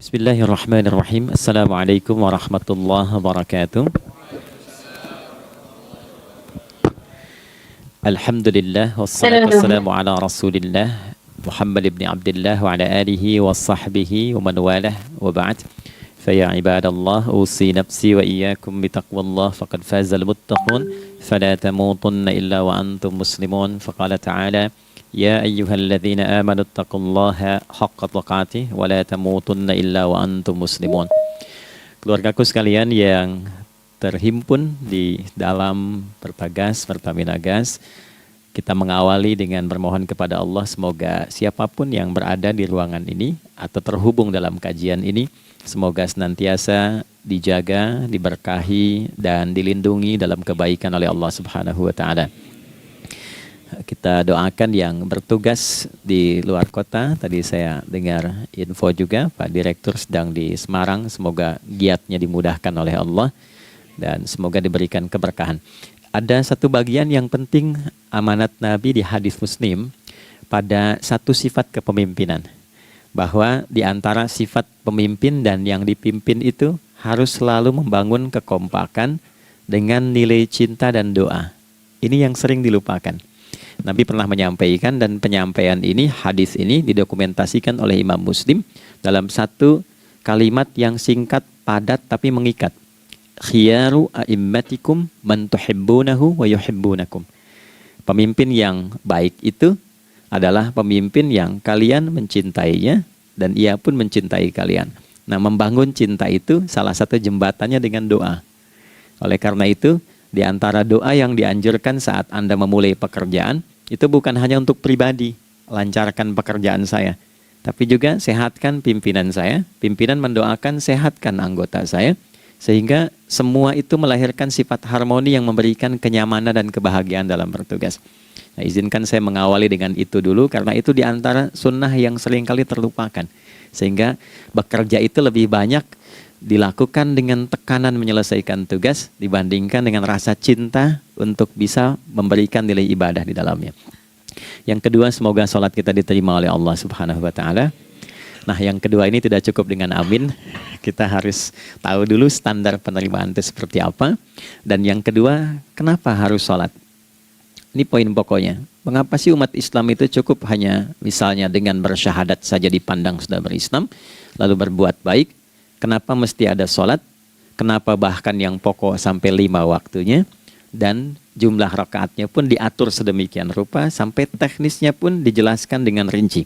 Bismillahirrahmanirrahim. Assalamualaikum warahmatullahi wabarakatuh. Alhamdulillah wassalatu wassalamu ala Rasulillah Muhammad ibn Abdullah wa ala alihi wa sahbihi wa man walah wa ba'd. Faya ibadallah usi nafsi wa iyyakum bitaqwallah faqad fazal muttaqun fala tamutunna illa wa antum muslimun. Faqala ta'ala Ya ayyuhalladzina amanu taqullaha haqqa tuqatih wa la tamutunna illa wa antum muslimun. Keluargaku sekalian yang terhimpun di dalam Pertagas, Pertamina Gas, kita mengawali dengan bermohon kepada Allah semoga siapapun yang berada di ruangan ini atau terhubung dalam kajian ini, semoga senantiasa dijaga, diberkahi dan dilindungi dalam kebaikan oleh Allah Subhanahu wa taala. Kita doakan yang bertugas di luar kota. Tadi saya dengar info juga Pak Direktur sedang di Semarang. Semoga giatnya dimudahkan oleh Allah dan semoga diberikan keberkahan. Ada satu bagian yang penting amanat Nabi di hadis Muslim pada satu sifat kepemimpinan. Bahwa di antara sifat pemimpin dan yang dipimpin itu harus selalu membangun kekompakan dengan nilai cinta dan doa. Ini yang sering dilupakan. Nabi pernah menyampaikan dan penyampaian ini, hadis ini didokumentasikan oleh Imam Muslim dalam satu kalimat yang singkat, padat tapi mengikat. Khiyaru a'immatikum man tuhibbunahu wa yuhibbunakum. Pemimpin yang baik itu adalah pemimpin yang kalian mencintainya dan ia pun mencintai kalian. Nah, membangun cinta itu salah satu jembatannya dengan doa. Oleh karena itu, di antara doa yang dianjurkan saat Anda memulai pekerjaan, itu bukan hanya untuk pribadi, lancarkan pekerjaan saya. Tapi juga sehatkan pimpinan saya, pimpinan mendoakan sehatkan anggota saya, sehingga semua itu melahirkan sifat harmoni yang memberikan kenyamanan dan kebahagiaan dalam bertugas. Nah, izinkan saya mengawali dengan itu dulu, karena itu di antara sunnah yang seringkali terlupakan. Sehingga bekerja itu lebih banyak dilakukan dengan tekanan menyelesaikan tugas dibandingkan dengan rasa cinta untuk bisa memberikan nilai ibadah di dalamnya. Yang kedua, semoga sholat kita diterima oleh Allah Subhanahu wa taala. Nah, yang kedua ini tidak cukup dengan amin. Kita harus tahu dulu standar penerimaan itu seperti apa. Dan yang kedua, kenapa harus sholat? Ini poin pokoknya. Mengapa sih umat Islam itu cukup hanya misalnya dengan bersyahadat saja dipandang sudah berislam, lalu berbuat baik? Kenapa mesti ada sholat? Kenapa bahkan yang pokok sampai 5 waktunya? Dan jumlah rakaatnya pun diatur sedemikian rupa sampai teknisnya pun dijelaskan dengan rinci.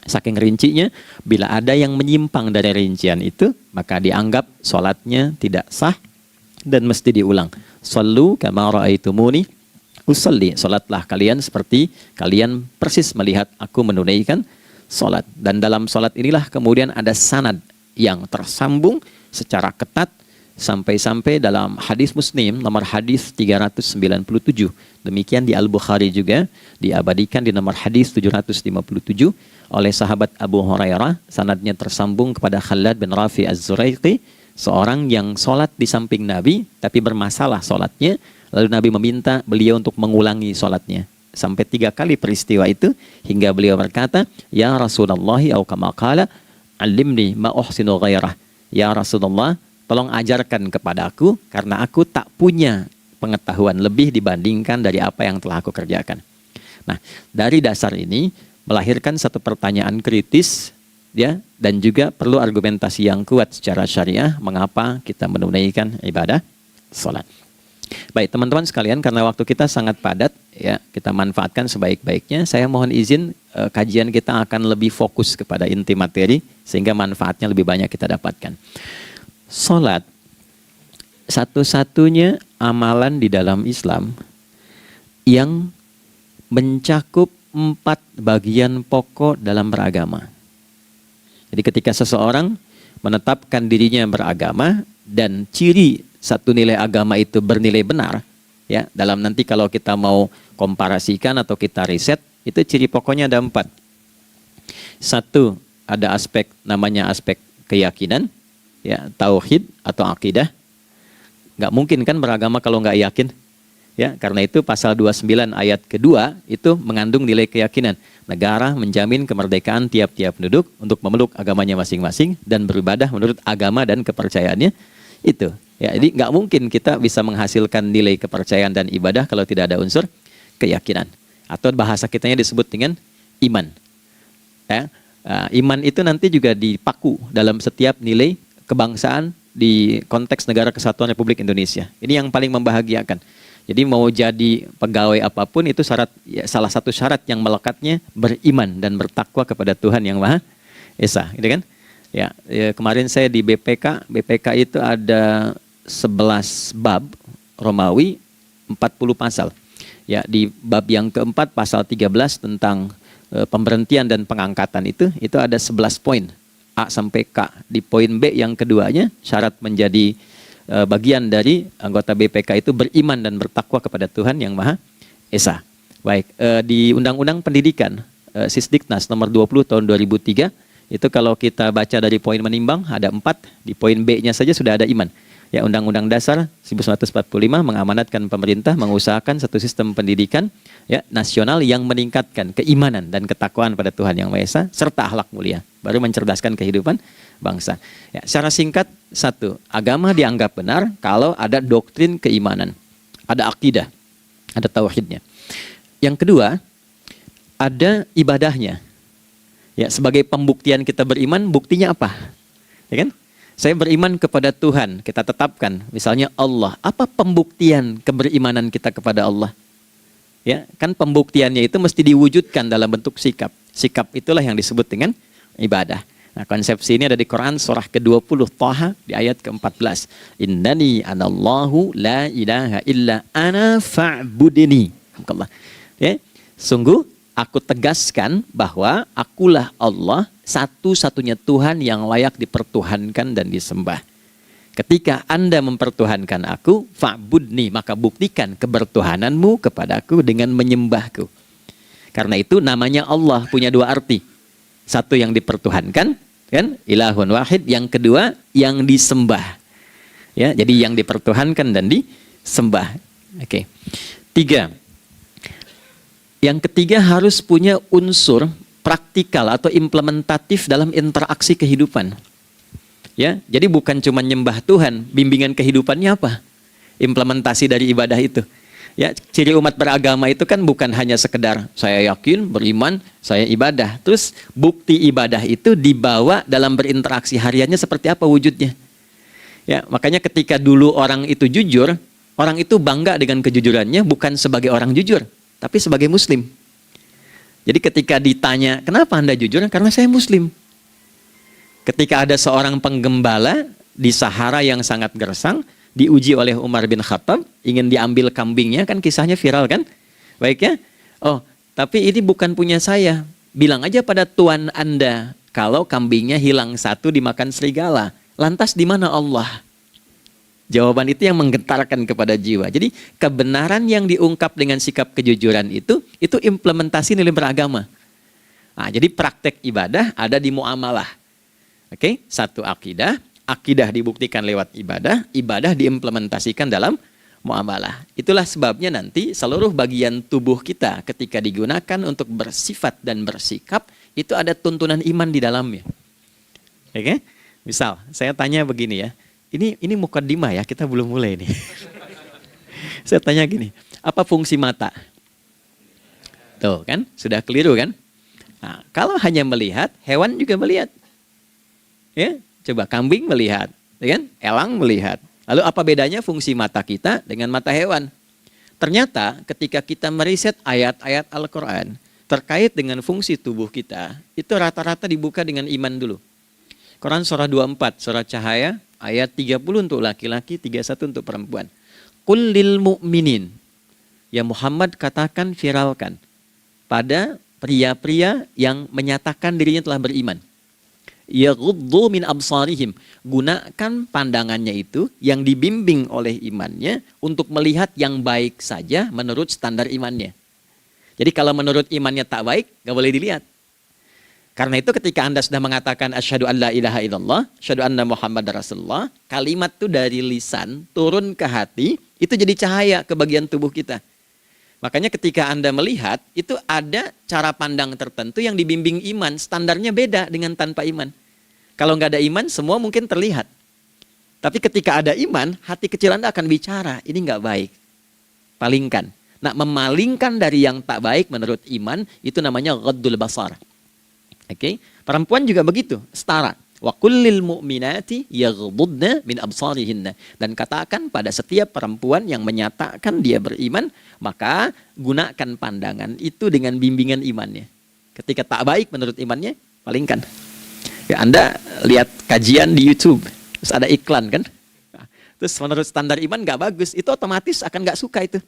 Saking rincinya, bila ada yang menyimpang dari rincian itu, maka dianggap sholatnya tidak sah dan mesti diulang. Shallu kama ra'aitumuni usalli. Sholatlah kalian seperti kalian persis melihat aku menunaikan sholat. Dan dalam sholat inilah kemudian ada sanad yang tersambung secara ketat sampai-sampai dalam hadis Muslim nomor hadis 397. Demikian di Al-Bukhari juga diabadikan di nomor hadis 757 oleh sahabat Abu Hurairah. Sanadnya tersambung kepada Khalad bin Rafi Az-Zuraiqi, seorang yang sholat di samping Nabi tapi bermasalah sholatnya. Lalu Nabi meminta beliau untuk mengulangi sholatnya. Sampai 3 kali peristiwa itu hingga beliau berkata, Ya Rasulullah au kama qala Alimni ma uhsinu ghairah. Ya Rasulullah, tolong ajarkan kepadaku karena aku tak punya pengetahuan lebih dibandingkan dari apa yang telah aku kerjakan. Nah, dari dasar ini melahirkan satu pertanyaan kritis ya, dan juga perlu argumentasi yang kuat secara syariah mengapa kita menunaikan ibadah salat. Baik teman-teman sekalian, karena waktu kita sangat padat ya, kita manfaatkan sebaik-baiknya. Saya mohon izin kajian kita akan lebih fokus kepada inti materi sehingga manfaatnya lebih banyak kita dapatkan. Salat satu-satunya amalan di dalam Islam yang mencakup 4 bagian pokok dalam beragama. Jadi ketika seseorang menetapkan dirinya beragama dan ciri satu nilai agama itu bernilai benar, ya, dalam nanti kalau kita mau komparasikan atau kita riset, itu ciri pokoknya ada 4. Satu, ada aspek namanya aspek keyakinan, ya, tauhid atau akidah. Nggak mungkin kan beragama kalau nggak yakin. Ya, karena itu pasal 29 ayat kedua itu mengandung nilai keyakinan. Negara menjamin kemerdekaan tiap-tiap penduduk untuk memeluk agamanya masing-masing dan beribadah menurut agama dan kepercayaannya itu. Ya, jadi nggak mungkin kita bisa menghasilkan nilai kepercayaan dan ibadah kalau tidak ada unsur keyakinan. Atau bahasa kitanya disebut dengan iman. Ya, iman itu nanti juga dipaku dalam setiap nilai kebangsaan di konteks Negara Kesatuan Republik Indonesia. Ini yang paling membahagiakan. Jadi mau jadi pegawai apapun itu syarat, ya, salah satu syarat yang melekatnya beriman dan bertakwa kepada Tuhan Yang Maha Esa, gitu kan? Ya, kemarin saya di BPK itu ada 11 bab Romawi, 40 pasal. Ya, di bab yang keempat pasal 13 tentang pemberhentian dan pengangkatan itu ada 11 poin A sampai K. Di poin B yang keduanya syarat menjadi bagian dari anggota BPK itu beriman dan bertakwa kepada Tuhan Yang Maha Esa. Baik, di Undang-Undang Pendidikan Sisdiknas nomor 20 tahun 2003 itu kalau kita baca dari poin menimbang ada 4, di poin B-nya saja sudah ada iman. Ya, Undang-Undang Dasar 1945 mengamanatkan pemerintah mengusahakan satu sistem pendidikan ya nasional yang meningkatkan keimanan dan ketakwaan pada Tuhan Yang Maha Esa serta akhlak mulia, baru mencerdaskan kehidupan bangsa. Ya, secara singkat, satu, agama dianggap benar kalau ada doktrin keimanan, ada akidah, ada tauhidnya. Yang kedua, ada ibadahnya. Ya, sebagai pembuktian kita beriman, buktinya apa? Ya kan? Saya beriman kepada Tuhan, kita tetapkan, misalnya Allah. Apa pembuktian keberimanan kita kepada Allah? Ya, kan pembuktiannya itu mesti diwujudkan dalam bentuk sikap. Sikap itulah yang disebut dengan ibadah. Nah, konsepsi ini ada di Quran surah ke-20 Thaha di ayat ke-14. Innani anallahu la ilaha illa ana fa'budini. Ya, sungguh aku tegaskan bahwa akulah Allah, satu-satunya Tuhan yang layak dipertuhankan dan disembah. Ketika Anda mempertuhankan aku, fa'budni, maka buktikan kebertuhananmu kepadaku dengan menyembahku. Karena itu namanya Allah punya dua arti. Satu yang dipertuhankan, kan, ilahun wahid. Yang kedua yang disembah. Ya, jadi yang dipertuhankan dan disembah. Oke. 3. Yang ketiga harus punya unsur praktikal atau implementatif dalam interaksi kehidupan. Ya, jadi bukan cuma nyembah Tuhan, bimbingan kehidupannya apa? Implementasi dari ibadah itu. Ya, ciri umat beragama itu kan bukan hanya sekedar saya yakin, beriman, saya ibadah. Terus bukti ibadah itu dibawa dalam berinteraksi hariannya seperti apa wujudnya. Ya, makanya ketika dulu orang itu jujur, orang itu bangga dengan kejujurannya bukan sebagai orang jujur, tapi sebagai muslim. Jadi ketika ditanya, kenapa Anda jujur? Karena saya muslim. Ketika ada seorang penggembala di Sahara yang sangat gersang, diuji oleh Umar bin Khattab, ingin diambil kambingnya, kan kisahnya viral kan? Baik ya? Oh, tapi ini bukan punya saya. Bilang aja pada tuan Anda, kalau kambingnya hilang satu dimakan serigala. Lantas di mana Allah? Jawaban itu yang menggetarkan kepada jiwa. Jadi kebenaran yang diungkap dengan sikap kejujuran itu implementasi nilai beragama. Nah, jadi praktek ibadah ada di muamalah. Oke, satu akidah. Akidah dibuktikan lewat ibadah, ibadah diimplementasikan dalam muamalah. Itulah sebabnya nanti seluruh bagian tubuh kita ketika digunakan untuk bersifat dan bersikap, itu ada tuntunan iman di dalamnya. Oke? Misal, saya tanya begini ya, ini mukaddimah ya, kita belum mulai nih. Saya tanya gini, apa fungsi mata? Tuh kan, sudah keliru kan? Nah, kalau hanya melihat, hewan juga melihat. Ya? Coba kambing melihat, kan? Elang melihat. Lalu apa bedanya fungsi mata kita dengan mata hewan? Ternyata ketika kita meriset ayat-ayat Al-Quran terkait dengan fungsi tubuh kita, itu rata-rata dibuka dengan iman dulu. Quran surah 24, surah Cahaya, ayat 30 untuk laki-laki, 31 untuk perempuan. Qul lil mu'minin. Ya Muhammad katakan, viralkan pada pria-pria yang menyatakan dirinya telah beriman. Yaghuddu min absarihim, gunakan pandangannya itu yang dibimbing oleh imannya untuk melihat yang baik saja menurut standar imannya. Jadi kalau menurut imannya tak baik, gak boleh dilihat. Karena itu ketika Anda sudah mengatakan asyhadu an la ilaha illallah, asyhadu anna Muhammadar Rasulullah, kalimat itu dari lisan turun ke hati, itu jadi cahaya ke bagian tubuh kita. Makanya ketika Anda melihat, itu ada cara pandang tertentu yang dibimbing iman, standarnya beda dengan tanpa iman. Kalau nggak ada iman, semua mungkin terlihat. Tapi ketika ada iman, hati kecil Anda akan bicara, ini nggak baik. Palingkan. Nah, memalingkan dari yang tak baik menurut iman, itu namanya ghaddul basar. Oke, perempuan juga begitu, setara. Wa kullil mu'minati yaghdudna min absarihinna. Dan katakan pada setiap perempuan yang menyatakan dia beriman, maka gunakan pandangan itu dengan bimbingan imannya. Ketika tak baik menurut imannya, palingkan. Ya, Anda lihat kajian di YouTube, terus ada iklan kan? Terus menurut standar iman nggak bagus, itu otomatis akan nggak suka itu.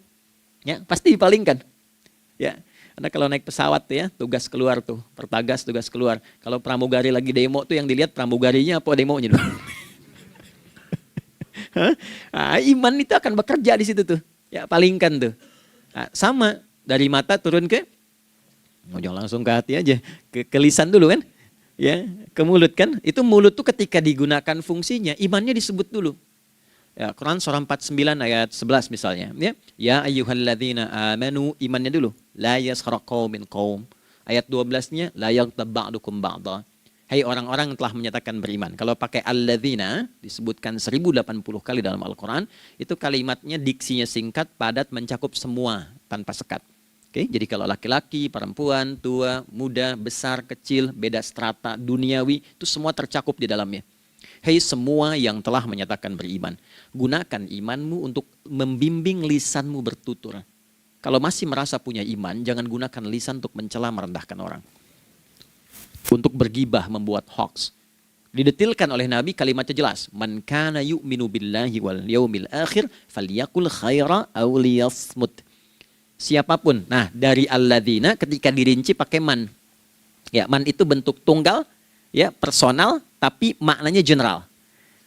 Ya, pasti dipalingkan. Ya. Anda kalau naik pesawat tuh ya, tugas keluar tuh, pertagas tugas keluar. Kalau pramugari lagi demo tuh yang dilihat pramugarinya apa demonya tuh. Nah, iman itu akan bekerja di situ tuh. Ya, palingkan tuh. Nah, sama dari mata turun ke, jangan langsung ke hati aja, ke lisan dulu kan? Ya, ke mulut kan? Itu mulut tuh ketika digunakan fungsinya, imannya disebut dulu. Ya, Quran surah 49 ayat 11 misalnya. Ya ayyuhalladzina amanu, imannya dulu. La yaskhar qaumin qaum. Ayat 12-nya la yaghtab ba'dukum ba'dha. Hai orang-orang yang telah menyatakan beriman. Kalau pakai alladzina disebutkan 1080 kali dalam Al-Quran, itu kalimatnya diksinya singkat, padat, mencakup semua tanpa sekat. Oke, jadi kalau laki-laki, perempuan, tua, muda, besar, kecil, beda strata, duniawi, itu semua tercakup di dalamnya. Hei semua yang telah menyatakan beriman, gunakan imanmu untuk membimbing lisanmu bertutur. Kalau masih merasa punya iman, jangan gunakan lisan untuk mencela merendahkan orang. Untuk bergibah, membuat hoax. Didetilkan oleh Nabi kalimatnya jelas. Man kana yu'minu billahi wal yaumil akhir falyakul khaira aw liyasmut. Siapapun. Nah, dari alladzina ketika dirinci pakai man. Ya, man itu bentuk tunggal, ya, personal, tapi maknanya general.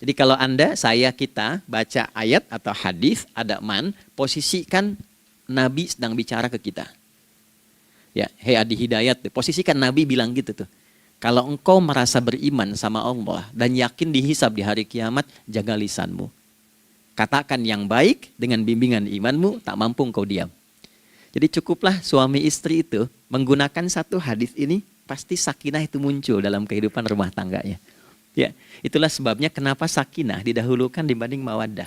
Jadi kalau Anda, saya, kita baca ayat atau hadis ada man, posisikan Nabi sedang bicara ke kita. Ya, hei Adi Hidayat, posisikan Nabi bilang gitu tuh. Kalau engkau merasa beriman sama Allah dan yakin dihisab di hari kiamat, jaga lisanmu. Katakan yang baik dengan bimbingan imanmu, tak mampu engkau diam. Jadi cukuplah suami istri itu menggunakan satu hadis ini, pasti sakinah itu muncul dalam kehidupan rumah tangganya. Ya, itulah sebabnya kenapa sakinah didahulukan dibanding mawaddah.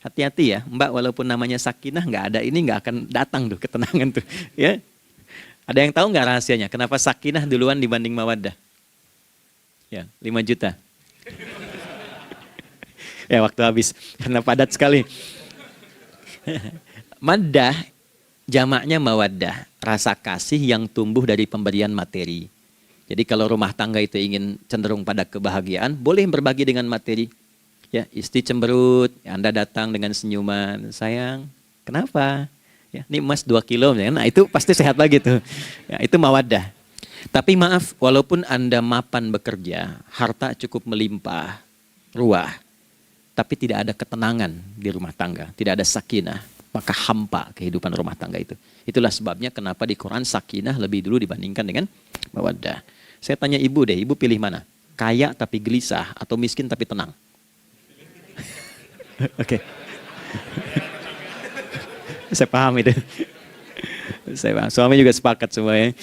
Hati-hati ya, Mbak, walaupun namanya sakinah nggak ada ini nggak akan datang tuh ketenangan tuh. Ya, ada yang tahu nggak rahasianya? Kenapa sakinah duluan dibanding mawaddah? Ya, 5 juta. Ya, waktu habis karena padat sekali. Maddah jamaknya mawaddah, rasa kasih yang tumbuh dari pemberian materi. Jadi kalau rumah tangga itu ingin cenderung pada kebahagiaan, boleh berbagi dengan materi. Ya, istri cemberut, Anda datang dengan senyuman, sayang, kenapa? Ya, ini emas 2 kilo, nah itu pasti sehat lagi tuh. Ya, itu mawaddah. Tapi maaf, walaupun Anda mapan bekerja, harta cukup melimpah, ruah, tapi tidak ada ketenangan di rumah tangga, tidak ada sakinah, maka hampa kehidupan rumah tangga itu. Itulah sebabnya kenapa di Quran sakinah lebih dulu dibandingkan dengan mawaddah. Saya tanya ibu deh, ibu pilih mana? Kaya tapi gelisah atau miskin tapi tenang? Oke. Saya paham itu. Saya paham. Suami juga sepakat semuanya.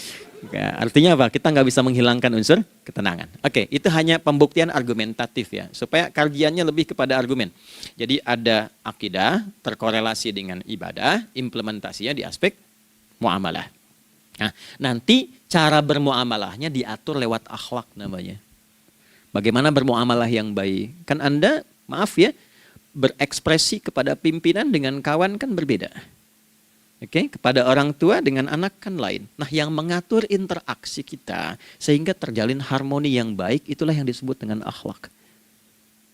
Ya, artinya apa? Kita nggak bisa menghilangkan unsur ketenangan. Oke, itu hanya pembuktian argumentatif ya. Supaya kajiannya lebih kepada argumen. Jadi ada akidah terkorelasi dengan ibadah, implementasinya di aspek muamalah. Nah, nanti cara bermuamalahnya diatur lewat akhlak namanya. Bagaimana bermuamalah yang baik? Kan Anda, maaf ya, berekspresi kepada pimpinan dengan kawan kan berbeda. Oke, kepada orang tua dengan anak kan lain. Nah, yang mengatur interaksi kita sehingga terjalin harmoni yang baik, itulah yang disebut dengan akhlak.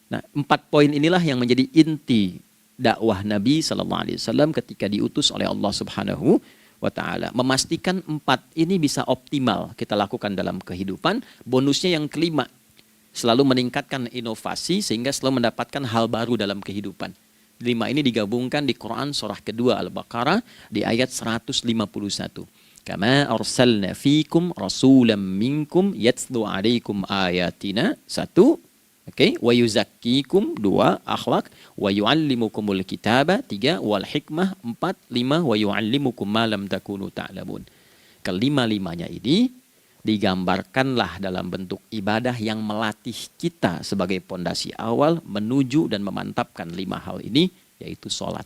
Nah, 4 poin inilah yang menjadi inti dakwah Nabi SAW ketika diutus oleh Allah Subhanahu wa ta'ala. Memastikan 4 ini bisa optimal kita lakukan dalam kehidupan. Bonusnya yang kelima, selalu meningkatkan inovasi sehingga selalu mendapatkan hal baru dalam kehidupan. 5 ini digabungkan di Quran surah kedua Al-Baqarah di ayat 151. Kama arsalna fikum rasulam minkum yatslu alaikum ayatina. Satu. Oke, wa yuzakkikum. Dua, akhlak. Wa yu'allimukumul kitaba. Tiga, wal hikmah. Empat, lima, wa yu'allimukum ma lam takunu ta'lamun. Kelima-limanya ini digambarkanlah dalam bentuk ibadah yang melatih kita sebagai pondasi awal menuju dan memantapkan 5 hal ini, yaitu sholat.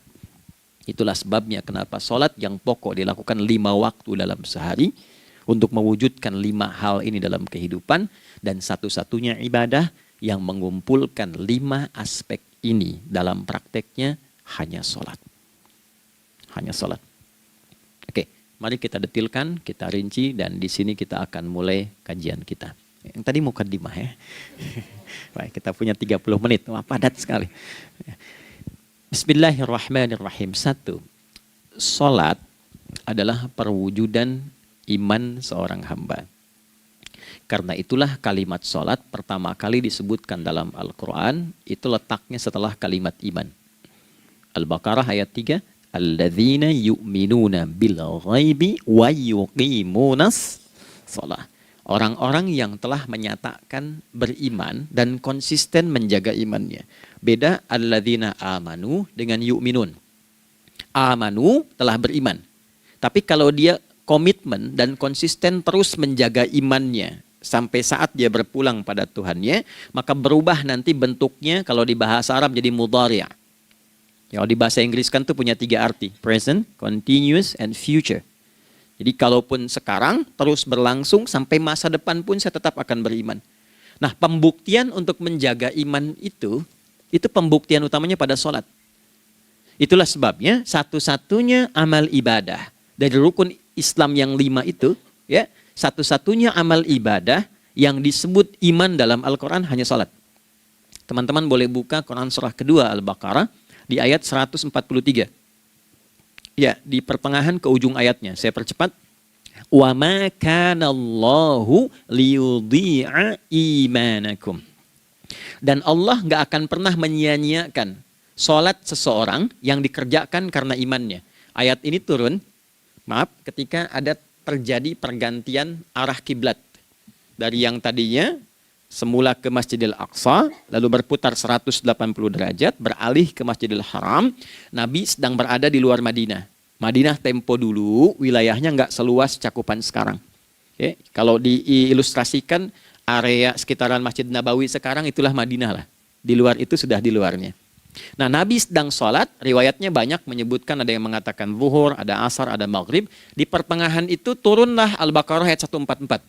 Itulah sebabnya kenapa sholat yang pokok dilakukan 5 waktu dalam sehari untuk mewujudkan 5 hal ini dalam kehidupan, dan satu-satunya ibadah yang mengumpulkan 5 aspek ini dalam prakteknya hanya sholat. Hanya sholat. Oke, mari kita detilkan, kita rinci, dan di sini kita akan mulai kajian kita. Yang tadi mukadimah ya. Baik, kita punya 30 menit, wah padat sekali. Bismillahirrahmanirrahim. 1. Salat adalah perwujudan iman seorang hamba. Karena itulah kalimat salat pertama kali disebutkan dalam Al-Quran, itu letaknya setelah kalimat iman. Al-Baqarah ayat 3. Alladzina yu'minuna bil ghaibi wa yuqimunas shalah. Orang-orang yang telah menyatakan beriman dan konsisten menjaga imannya. Beda alladzina amanu dengan yu'minun. Amanu telah beriman. Tapi kalau dia komitmen dan konsisten terus menjaga imannya sampai saat dia berpulang pada Tuhannya, maka berubah nanti bentuknya kalau di bahasa Arab jadi mudhari'. Ya, di bahasa Inggris kan tuh punya 3 arti. Present, continuous, and future. Jadi kalaupun sekarang terus berlangsung sampai masa depan pun saya tetap akan beriman. Nah, pembuktian untuk menjaga iman itu pembuktian utamanya pada sholat. Itulah sebabnya satu-satunya amal ibadah dari rukun Islam yang 5 itu, ya, satu-satunya amal ibadah yang disebut iman dalam Al-Quran hanya sholat. Teman-teman boleh buka Quran surah kedua Al-Baqarah di ayat 143. Ya, di pertengahan ke ujung ayatnya. Saya percepat. Wa ma kana Allahu liyudhi'a imanakum. Dan Allah nggak akan pernah menyia-nyiakan sholat seseorang yang dikerjakan karena imannya. Ayat ini turun, ketika ada terjadi pergantian arah kiblat. Dari yang tadinya semula ke Masjidil Aqsa, lalu berputar 180 derajat, beralih ke Masjidil Haram. Nabi sedang berada di luar Madinah. Madinah tempo dulu, wilayahnya nggak seluas cakupan sekarang. Oke, kalau diilustrasikan, area sekitaran Masjid Nabawi sekarang itulah Madinah lah. Di luar itu sudah di luarnya. Nah, Nabi sedang sholat, riwayatnya banyak menyebutkan, ada yang mengatakan zuhur, ada asar, ada maghrib. Di pertengahan itu turunlah Al-Baqarah ayat 144.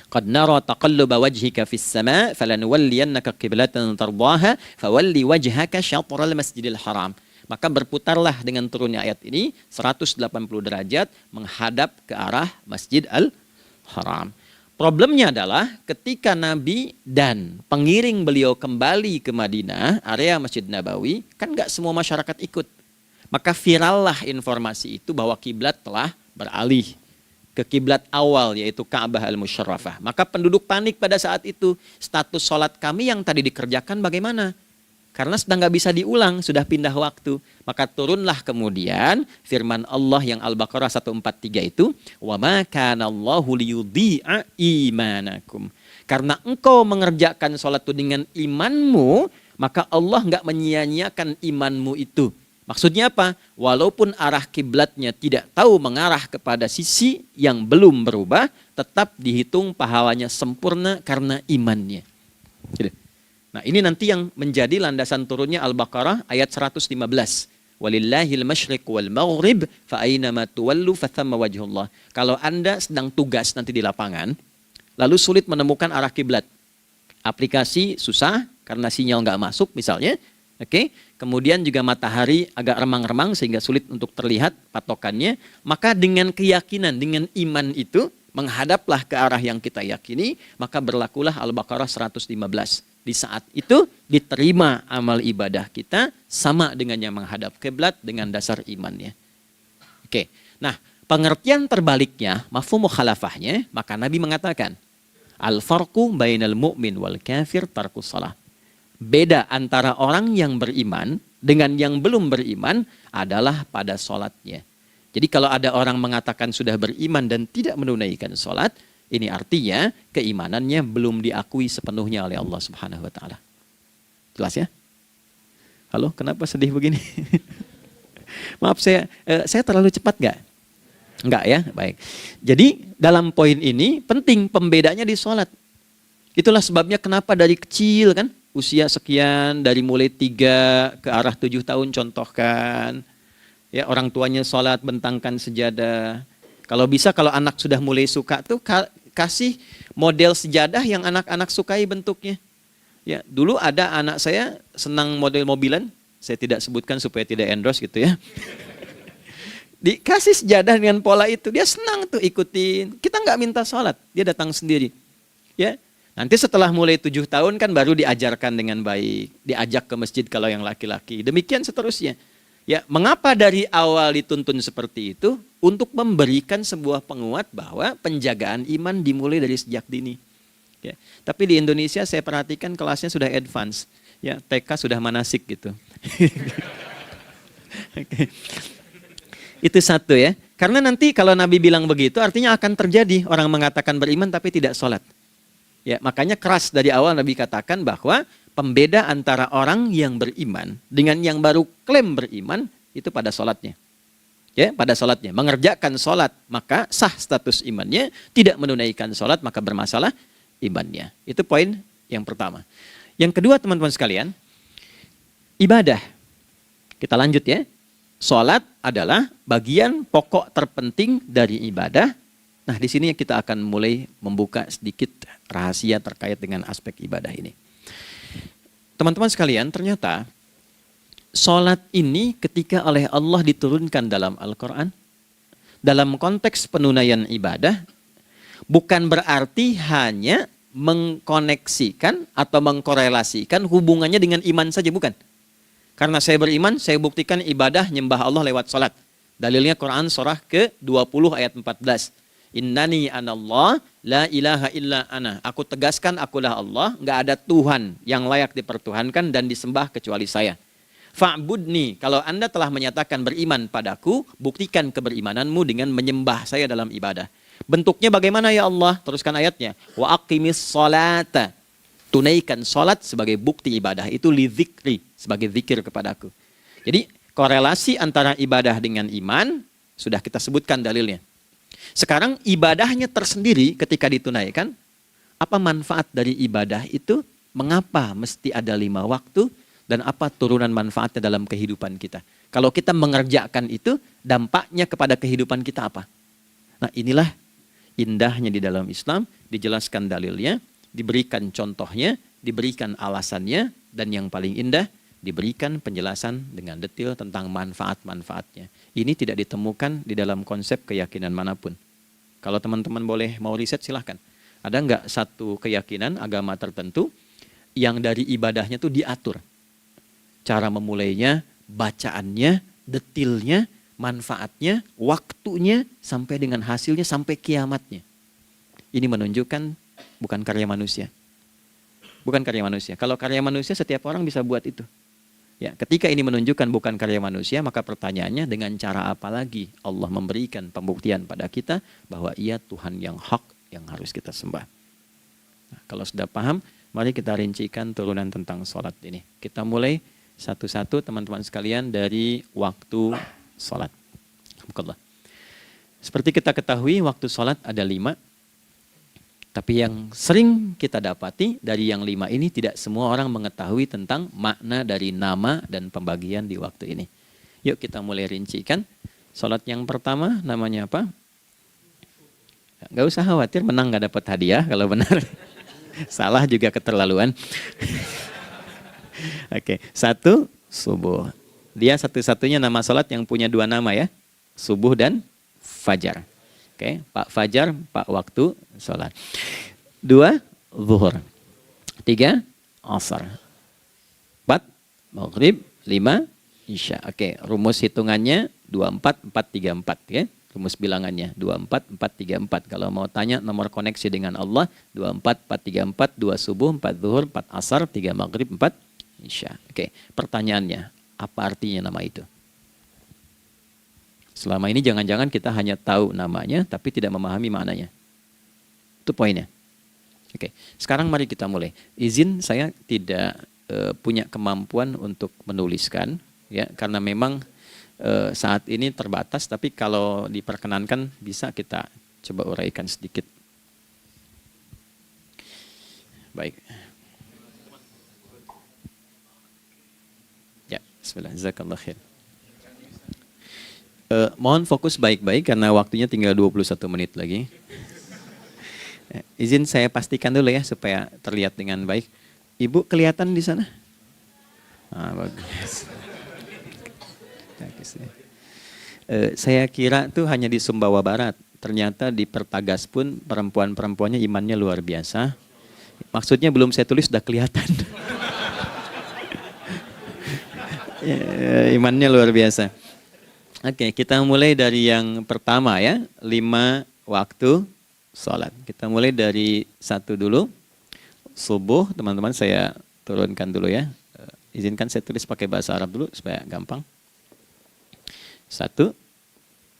Qad nara taqalluba wajhika fis sama' falanuwalliyannaka qiblatan tardaha fawalli wajhaka syatral masjidil haram. Maka berputarlah dengan turunnya ayat ini 180 derajat menghadap ke arah Masjid Al-Haram. Problemnya adalah ketika Nabi dan pengiring beliau kembali ke Madinah, area Masjid Nabawi, kan nggak semua masyarakat ikut. Maka virallah informasi itu bahwa kiblat telah beralih ke kiblat awal, yaitu Ka'bah Al-Musyarrafah. Maka penduduk panik pada saat itu. Status sholat kami yang tadi dikerjakan bagaimana? Karena sudah nggak bisa diulang, sudah pindah waktu. Maka turunlah kemudian firman Allah yang Al-Baqarah 143 itu, wa ma kana Allahu liyudhi'a imanakum. Karena engkau mengerjakan sholat itu dengan imanmu, maka Allah nggak menyia-nyiakan imanmu itu. Maksudnya apa? Walaupun arah kiblatnya tidak tahu mengarah kepada sisi yang belum berubah, tetap dihitung pahalanya sempurna karena imannya. Gitu. Nah, ini nanti yang menjadi landasan turunnya Al-Baqarah ayat 115. Walillahil masyriq wal maghrib fa aina ma tuwallu fa thamma wajhullah. Kalau Anda sedang tugas nanti di lapangan, lalu sulit menemukan arah kiblat. Aplikasi susah karena sinyal nggak masuk misalnya. Oke, kemudian juga matahari agak remang-remang sehingga sulit untuk terlihat patokannya. Maka dengan keyakinan, dengan iman itu, menghadaplah ke arah yang kita yakini, maka berlakulah Al-Baqarah 115. Di saat itu diterima amal ibadah kita sama dengan yang menghadap kiblat dengan dasar imannya. Oke, nah pengertian terbaliknya, mafhum mukhalafahnya, maka Nabi mengatakan, al-farqu bainal mu'min wal kafir tarkus shalah. Beda antara orang yang beriman dengan yang belum beriman adalah pada sholatnya. Jadi kalau ada orang mengatakan sudah beriman dan tidak menunaikan sholat, ini artinya keimanannya belum diakui sepenuhnya oleh Allah Subhanahu wa Ta'ala. Jelas ya? Halo, kenapa sedih begini? Maaf, saya terlalu cepat nggak? Enggak ya, baik. Jadi dalam poin ini penting pembedanya di sholat. Itulah sebabnya kenapa dari kecil kan, usia sekian, dari mulai 3 ke arah 7 tahun contohkan. Ya, orang tuanya sholat bentangkan sejadah. Kalau bisa kalau anak sudah mulai suka tuh kasih model sejadah yang anak-anak sukai bentuknya. Ya, dulu ada anak saya senang model mobilan, saya tidak sebutkan supaya tidak endorse gitu ya. Dikasih sejadah dengan pola itu, dia senang tuh ikutin. Kita nggak minta sholat, dia datang sendiri. Ya, nanti setelah mulai 7 tahun kan baru diajarkan dengan baik, diajak ke masjid kalau yang laki-laki. Demikian seterusnya. Ya, mengapa dari awal dituntun seperti itu? Untuk memberikan sebuah penguat bahwa penjagaan iman dimulai dari sejak dini. Ya, tapi di Indonesia saya perhatikan kelasnya sudah advance. Ya, TK sudah manasik gitu. Oke. Itu satu ya. Karena nanti kalau Nabi bilang begitu artinya akan terjadi orang mengatakan beriman tapi tidak sholat. Ya, makanya keras dari awal Nabi katakan bahwa pembeda antara orang yang beriman dengan yang baru klaim beriman itu pada sholatnya. Ya, pada sholatnya. Mengerjakan sholat maka sah status imannya, tidak menunaikan sholat maka bermasalah imannya. Itu poin yang pertama. Yang kedua teman-teman sekalian, ibadah. Kita lanjut ya. Sholat adalah bagian pokok terpenting dari ibadah. Nah, di sini kita akan mulai membuka sedikit rahasia terkait dengan aspek ibadah ini. Teman-teman sekalian, ternyata sholat ini ketika oleh Allah diturunkan dalam Al-Quran, dalam konteks penunaian ibadah, bukan berarti hanya mengkoneksikan atau mengkorelasikan hubungannya dengan iman saja, bukan. Karena saya beriman, saya buktikan ibadah nyembah Allah lewat sholat. Dalilnya Quran surah ke-20 ayat 14. Innani anallah la ilaha illa ana. Aku tegaskan akulah Allah, nggak ada Tuhan yang layak dipertuhankan dan disembah kecuali saya. Fa'budni, kalau Anda telah menyatakan beriman padaku, buktikan keberimananmu dengan menyembah saya dalam ibadah. Bentuknya bagaimana ya Allah? Teruskan ayatnya. Wa aqimis sholata. Tunaikan sholat sebagai bukti ibadah. Itu li dzikri, sebagai zikir kepadaku. Jadi korelasi antara ibadah dengan iman, sudah kita sebutkan dalilnya. Sekarang ibadahnya tersendiri ketika ditunaikan, apa manfaat dari ibadah itu? Mengapa mesti ada 5 waktu? Dan apa turunan manfaatnya dalam kehidupan kita? Kalau kita mengerjakan itu, dampaknya kepada kehidupan kita apa? Nah, inilah indahnya di dalam Islam, dijelaskan dalilnya, diberikan contohnya, diberikan alasannya, dan yang paling indah, diberikan penjelasan dengan detail tentang manfaat-manfaatnya. Ini tidak ditemukan di dalam konsep keyakinan manapun. Kalau teman-teman boleh mau riset silahkan. Ada nggak satu keyakinan agama tertentu yang dari ibadahnya tuh diatur? Cara memulainya, bacaannya, detailnya, manfaatnya, waktunya, sampai dengan hasilnya, sampai kiamatnya. Ini menunjukkan bukan karya manusia. Bukan karya manusia. Kalau karya manusia setiap orang bisa buat itu. Ya, ketika ini menunjukkan bukan karya manusia, maka pertanyaannya dengan cara apa lagi Allah memberikan pembuktian pada kita bahwa Ia Tuhan yang hak yang harus kita sembah. Nah, kalau sudah paham, mari kita rincikan turunan tentang sholat ini. Kita mulai satu-satu teman-teman sekalian dari waktu sholat. Alhamdulillah. Seperti kita ketahui waktu sholat ada 5. Tapi yang sering kita dapati dari yang 5 ini tidak semua orang mengetahui tentang makna dari nama dan pembagian di waktu ini. Yuk kita mulai rincikan. Sholat yang pertama namanya apa? Gak usah khawatir menang gak dapat hadiah kalau benar. Salah juga keterlaluan. Oke, 1 subuh. Dia satu-satunya nama sholat yang punya 2 nama ya. Subuh dan fajar. Oke, Pak Fajar, Pak waktu sholat. 2, zuhur. 3, asar. 4, maghrib. 5, isya. Oke, rumus hitungannya 24, 4, 3, 4. Ya. Rumus bilangannya 24, 4, 3, 4. Kalau mau tanya nomor koneksi dengan Allah, 24, 4, 3, 4, 2 subuh, 4 zuhur, 4 asar, 3 maghrib, 4 isya. Oke, pertanyaannya, apa artinya nama itu? Selama ini jangan-jangan kita hanya tahu namanya tapi tidak memahami maknanya. Itu poinnya. Oke, sekarang mari kita mulai. Izin saya tidak punya kemampuan untuk menuliskan, ya, karena memang saat ini terbatas. Tapi kalau diperkenankan bisa kita coba uraikan sedikit. Baik. Ya, bismillah. Jazakallah khair. Mohon fokus baik-baik karena waktunya tinggal 21 menit lagi. Izin saya pastikan dulu ya supaya terlihat dengan baik. Ibu kelihatan di sana? Bagus. Saya kira tuh hanya di Sumbawa Barat. Ternyata di Pertagas pun perempuan-perempuannya imannya luar biasa. Maksudnya belum saya tulis sudah kelihatan. Imannya luar biasa. Oke, kita mulai dari yang pertama ya. 5 waktu sholat. Kita mulai dari 1 dulu. Subuh, teman-teman saya turunkan dulu ya. Izinkan saya tulis pakai bahasa Arab dulu supaya gampang. 1,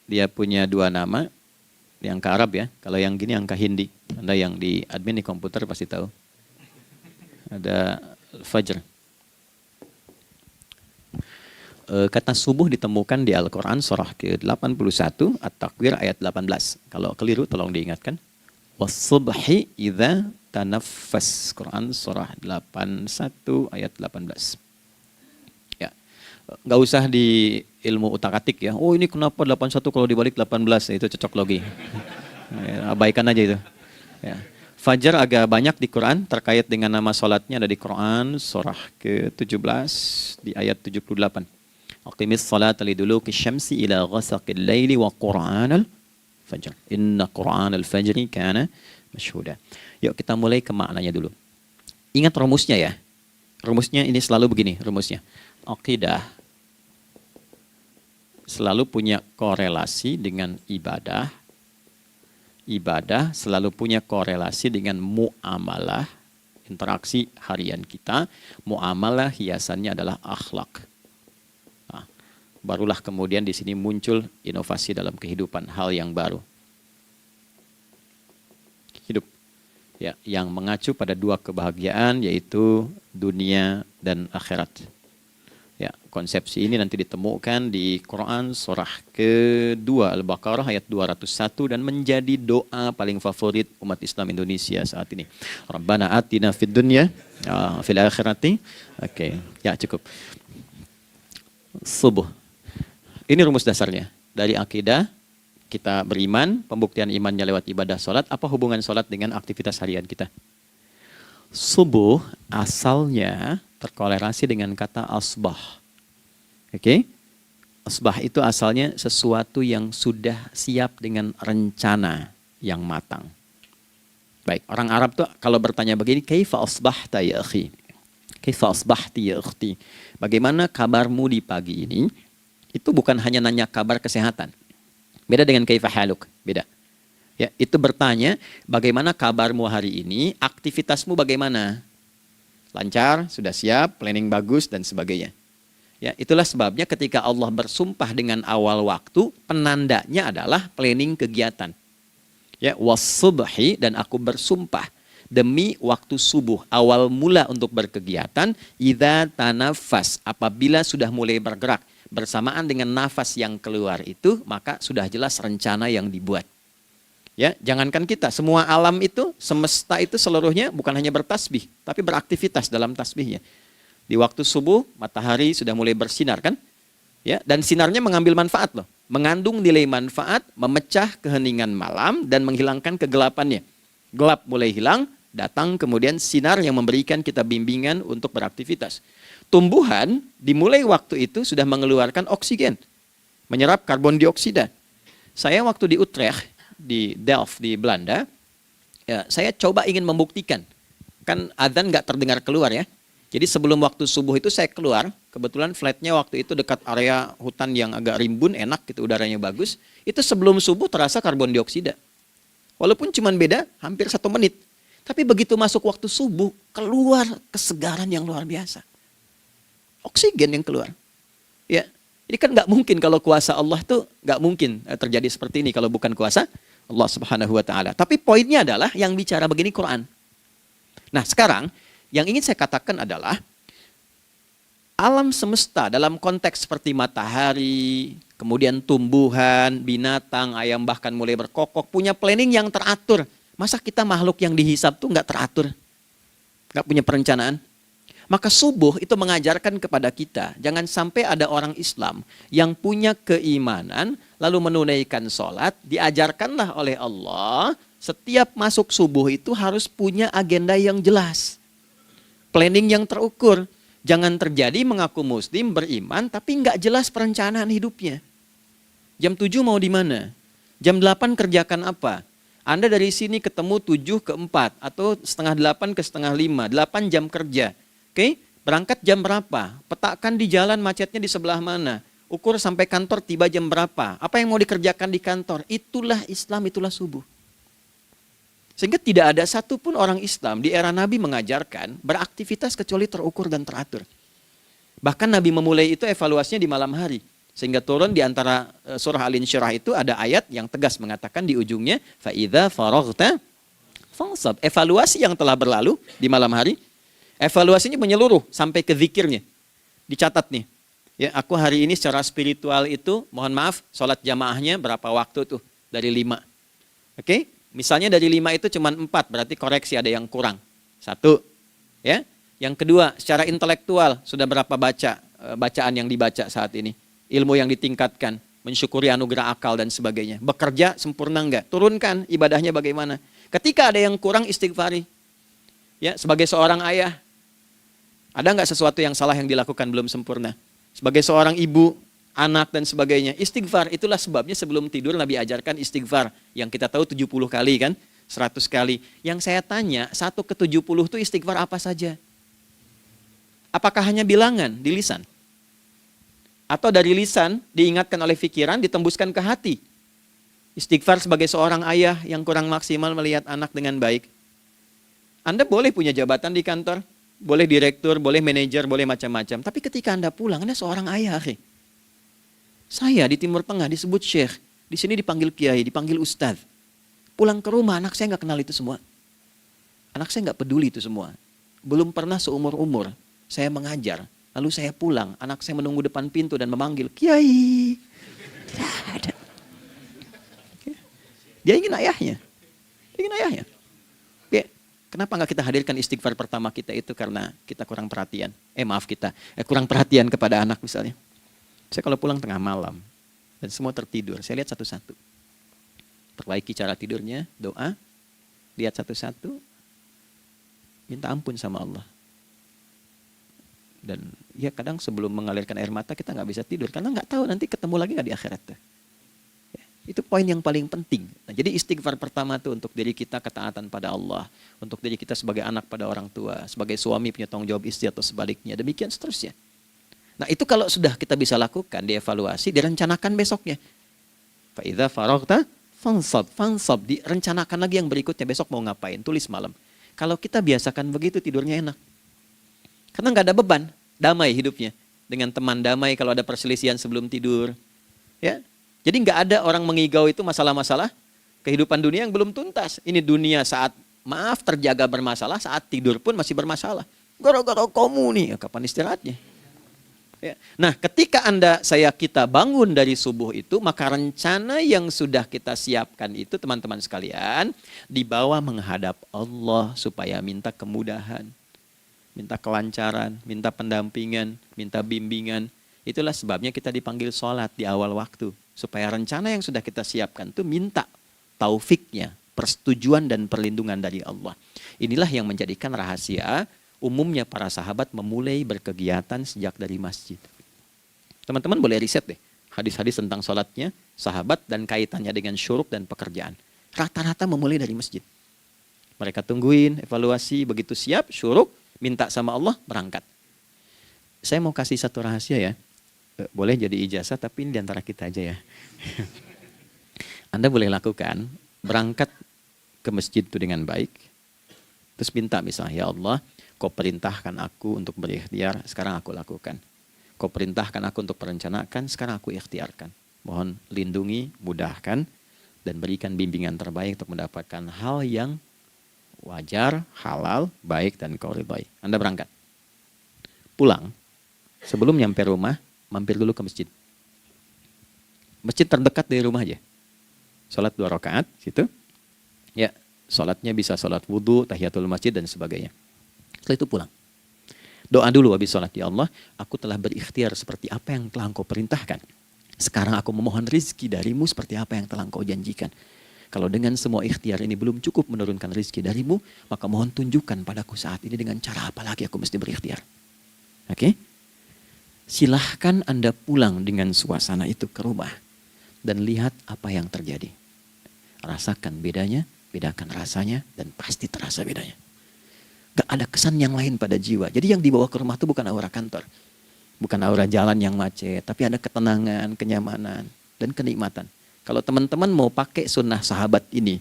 dia punya 2 nama. Di angka Arab ya. Kalau yang gini angka Hindi. Anda yang di admin di komputer pasti tahu. Ada Fajr. Kata subuh ditemukan di Al-Quran surah ke-81 At-Takwir ayat 18. Kalau keliru tolong diingatkan. Was-subhi idza tanaffas. Quran surah 81 ayat 18. Ya. Enggak usah di ilmu utak-atik ya. Oh ini kenapa 81 kalau dibalik 18? Itu cocok logi. Ya, abaikan aja itu. Ya. Fajar agak banyak di Quran terkait dengan nama salatnya ada di Quran surah ke-17 di ayat 78. Aqimis salata liduluki syamsi ila ghasaqil laili wa qur'anal fajr. Inna qur'anal fajri kana masyhuda. Yuk kita mulai ke maknanya dulu. Ingat rumusnya ya. Rumusnya ini selalu begini rumusnya. Aqidah selalu punya korelasi dengan ibadah. Ibadah selalu punya korelasi dengan muamalah, interaksi harian kita. Muamalah hiasannya adalah akhlak. Nah, barulah kemudian di sini muncul inovasi dalam kehidupan, hal yang baru. Hidup ya, yang mengacu pada 2 kebahagiaan yaitu dunia dan akhirat. Ya, konsepsi ini nanti ditemukan di Quran surah ke-2 Al-Baqarah ayat 201 dan menjadi doa paling favorit umat Islam Indonesia saat ini. Rabbana atina fid dunya fil akhirati. Oke, ya cukup. Subuh. Ini rumus dasarnya. Dari akidah kita beriman, pembuktian imannya lewat ibadah salat. Apa hubungan salat dengan aktivitas harian kita? Subuh asalnya terkolerasi dengan kata asbah. Oke? Asbah itu asalnya sesuatu yang sudah siap dengan rencana yang matang. Baik, orang Arab tuh kalau bertanya begini, kaifa asbahta ya akhi? Kaifa asbahti ya ukhti? Bagaimana kabarmu di pagi ini? Itu bukan hanya nanya kabar kesehatan. Beda dengan kaifa haluk, beda. Ya, itu bertanya bagaimana kabarmu hari ini, aktivitasmu bagaimana? Lancar, sudah siap, planning bagus, dan sebagainya. Ya, itulah sebabnya ketika Allah bersumpah dengan awal waktu, penandanya adalah planning kegiatan. Ya, was-subhi, dan aku bersumpah demi waktu subuh, awal mula untuk berkegiatan, idza tanafas, apabila sudah mulai bergerak, bersamaan dengan nafas yang keluar itu, maka sudah jelas rencana yang dibuat. Ya, jangankan kita, semua alam itu, semesta itu seluruhnya bukan hanya bertasbih, tapi beraktivitas dalam tasbihnya. Di waktu subuh, matahari sudah mulai bersinar kan? Ya, dan sinarnya mengambil manfaat loh. Mengandung nilai manfaat, memecah keheningan malam dan menghilangkan kegelapannya. Gelap mulai hilang, datang kemudian sinar yang memberikan kita bimbingan untuk beraktivitas. Tumbuhan dimulai waktu itu sudah mengeluarkan oksigen, menyerap karbon dioksida. Saya waktu di Utrecht, di Delft di Belanda, ya, saya coba ingin membuktikan. Kan adzan nggak terdengar keluar ya. Jadi sebelum waktu subuh itu saya keluar, kebetulan flatnya waktu itu dekat area hutan yang agak rimbun, enak gitu, udaranya bagus. Itu sebelum subuh terasa karbon dioksida. Walaupun cuma beda hampir 1 menit. Tapi begitu masuk waktu subuh, keluar kesegaran yang luar biasa. Oksigen yang keluar. Ya, Ini kan nggak mungkin kalau kuasa Allah tuh nggak mungkin terjadi seperti ini kalau bukan kuasa Allah Subhanahu wa taala. Tapi poinnya adalah yang bicara begini Quran. Nah, sekarang yang ingin saya katakan adalah alam semesta dalam konteks seperti matahari, kemudian tumbuhan, binatang, ayam bahkan mulai berkokok, punya planning yang teratur. Masa kita makhluk yang dihisab tuh nggak teratur? Nggak punya perencanaan? Maka subuh itu mengajarkan kepada kita, jangan sampai ada orang Islam yang punya keimanan, lalu menunaikan sholat, diajarkanlah oleh Allah, setiap masuk subuh itu harus punya agenda yang jelas. Planning yang terukur. Jangan terjadi mengaku muslim, beriman, tapi nggak jelas perencanaan hidupnya. Jam 7 mau di mana? Jam 8 kerjakan apa? Anda dari sini ketemu 7 ke 4, atau setengah 8 ke setengah 5, 8 jam kerja. Oke, berangkat jam berapa? Petakan di jalan macetnya di sebelah mana? Ukur sampai kantor tiba jam berapa? Apa yang mau dikerjakan di kantor? Itulah Islam, itulah subuh. Sehingga tidak ada satupun orang Islam di era Nabi mengajarkan beraktivitas kecuali terukur dan teratur. Bahkan Nabi memulai itu evaluasinya di malam hari. Sehingga turun di antara surah Al-Insyirah itu ada ayat yang tegas mengatakan di ujungnya, فَإِذَا فَرَغْتَ فَانْصَبْ. Evaluasi yang telah berlalu di malam hari, evaluasinya menyeluruh sampai ke zikirnya. Dicatat nih. Ya, aku hari ini secara spiritual itu, mohon maaf, sholat jamaahnya berapa waktu tuh? Dari 5. Oke? Misalnya dari 5 itu cuma 4, berarti koreksi ada yang kurang. 1. Ya. Yang kedua, secara intelektual sudah berapa bacaan yang dibaca saat ini? Ilmu yang ditingkatkan, mensyukuri anugerah akal dan sebagainya. Bekerja sempurna enggak? Turunkan ibadahnya bagaimana? Ketika ada yang kurang, istighfari. Ya, sebagai seorang ayah, ada enggak sesuatu yang salah yang dilakukan belum sempurna? Sebagai seorang ibu, anak dan sebagainya, istighfar. Itulah sebabnya sebelum tidur Nabi ajarkan istighfar. Yang kita tahu 70 kali kan, 100 kali. Yang saya tanya, 1 ke 70 itu istighfar apa saja? Apakah hanya bilangan di lisan? Atau dari lisan diingatkan oleh pikiran, ditembuskan ke hati? Istighfar sebagai seorang ayah yang kurang maksimal melihat anak dengan baik. Anda boleh punya jabatan di kantor, boleh direktur, boleh manajer, boleh macam-macam. Tapi ketika Anda pulang, Anda seorang ayah. Saya di Timur Tengah disebut syekh, di sini dipanggil kiai, dipanggil ustadz. Pulang ke rumah, anak saya nggak kenal itu semua. Anak saya nggak peduli itu semua. Belum pernah seumur-umur saya mengajar. Lalu saya pulang, anak saya menunggu depan pintu dan memanggil, kiai. Tidak ada. Dia ingin ayahnya. Ingin ayahnya. Oke. Kenapa nggak kita hadirkan istighfar pertama kita itu karena kita kurang perhatian. Kurang perhatian kepada anak misalnya. Saya kalau pulang tengah malam dan semua tertidur, saya lihat satu-satu. Perbaiki cara tidurnya, doa, lihat satu-satu, minta ampun sama Allah. Dan ya kadang sebelum mengalirkan air mata kita nggak bisa tidur karena nggak tahu nanti ketemu lagi nggak di akhirat. Ya, itu poin yang paling penting. Nah, jadi istighfar pertama tuh untuk diri kita ketaatan pada Allah, untuk diri kita sebagai anak pada orang tua, sebagai suami punya tanggung jawab istri atau sebaliknya, demikian seterusnya. Nah itu kalau sudah kita bisa lakukan, dievaluasi, direncanakan besoknya. Fa'idha faraghta fansab, direncanakan lagi yang berikutnya, besok mau ngapain, tulis malam. Kalau kita biasakan begitu tidurnya enak. Karena nggak ada beban, damai hidupnya. Dengan teman damai kalau ada perselisihan sebelum tidur. Ya, jadi nggak ada orang mengigau itu masalah-masalah kehidupan dunia yang belum tuntas. Ini dunia saat terjaga bermasalah, saat tidur pun masih bermasalah. Gara-gara kamu nih, kapan istirahatnya? Ya. Nah, ketika kita bangun dari subuh itu, maka rencana yang sudah kita siapkan itu teman-teman sekalian, dibawa menghadap Allah supaya minta kemudahan, minta kelancaran, minta pendampingan, minta bimbingan. Itulah sebabnya kita dipanggil sholat di awal waktu. Supaya rencana yang sudah kita siapkan itu minta taufiknya, persetujuan dan perlindungan dari Allah. Inilah yang menjadikan rahasia umumnya para sahabat memulai berkegiatan sejak dari masjid. Teman-teman boleh riset deh, hadis-hadis tentang sholatnya, sahabat dan kaitannya dengan syuruk dan pekerjaan. Rata-rata memulai dari masjid. Mereka tungguin, evaluasi, begitu siap, syuruk, minta sama Allah, berangkat. Saya mau kasih satu rahasia ya. Boleh jadi ijazah, tapi ini diantara kita aja ya. Anda boleh lakukan, berangkat ke masjid itu dengan baik. Terus minta misalnya, ya Allah, Kau perintahkan aku untuk berikhtiar, sekarang aku lakukan. Kau perintahkan aku untuk merencanakan, sekarang aku ikhtiarkan. Mohon lindungi, mudahkan, dan berikan bimbingan terbaik untuk mendapatkan hal yang wajar, halal, baik, dan kau ridhai. Anda berangkat. Pulang, sebelum nyampe rumah, mampir dulu ke masjid. Masjid terdekat dari rumah aja. Sholat 2 rakaat, situ. Ya, sholatnya bisa sholat wudhu, tahiyatul masjid, dan sebagainya. Setelah itu pulang. Doa dulu habis sholat. Ya Allah, aku telah berikhtiar seperti apa yang telah Engkau perintahkan. Sekarang aku memohon rizki darimu seperti apa yang telah Engkau janjikan. Kalau dengan semua ikhtiar ini belum cukup menurunkan rizki darimu, maka mohon tunjukkan padaku saat ini dengan cara apa lagi aku mesti berikhtiar. Oke? Silahkan Anda pulang dengan suasana itu ke rumah. Dan lihat apa yang terjadi. Rasakan bedanya, bedakan rasanya, dan pasti terasa bedanya. Gak ada kesan yang lain pada jiwa. Jadi yang dibawa ke rumah itu bukan aura kantor. Bukan aura jalan yang macet. Tapi ada ketenangan, kenyamanan, dan kenikmatan. Kalau teman-teman mau pakai sunnah sahabat ini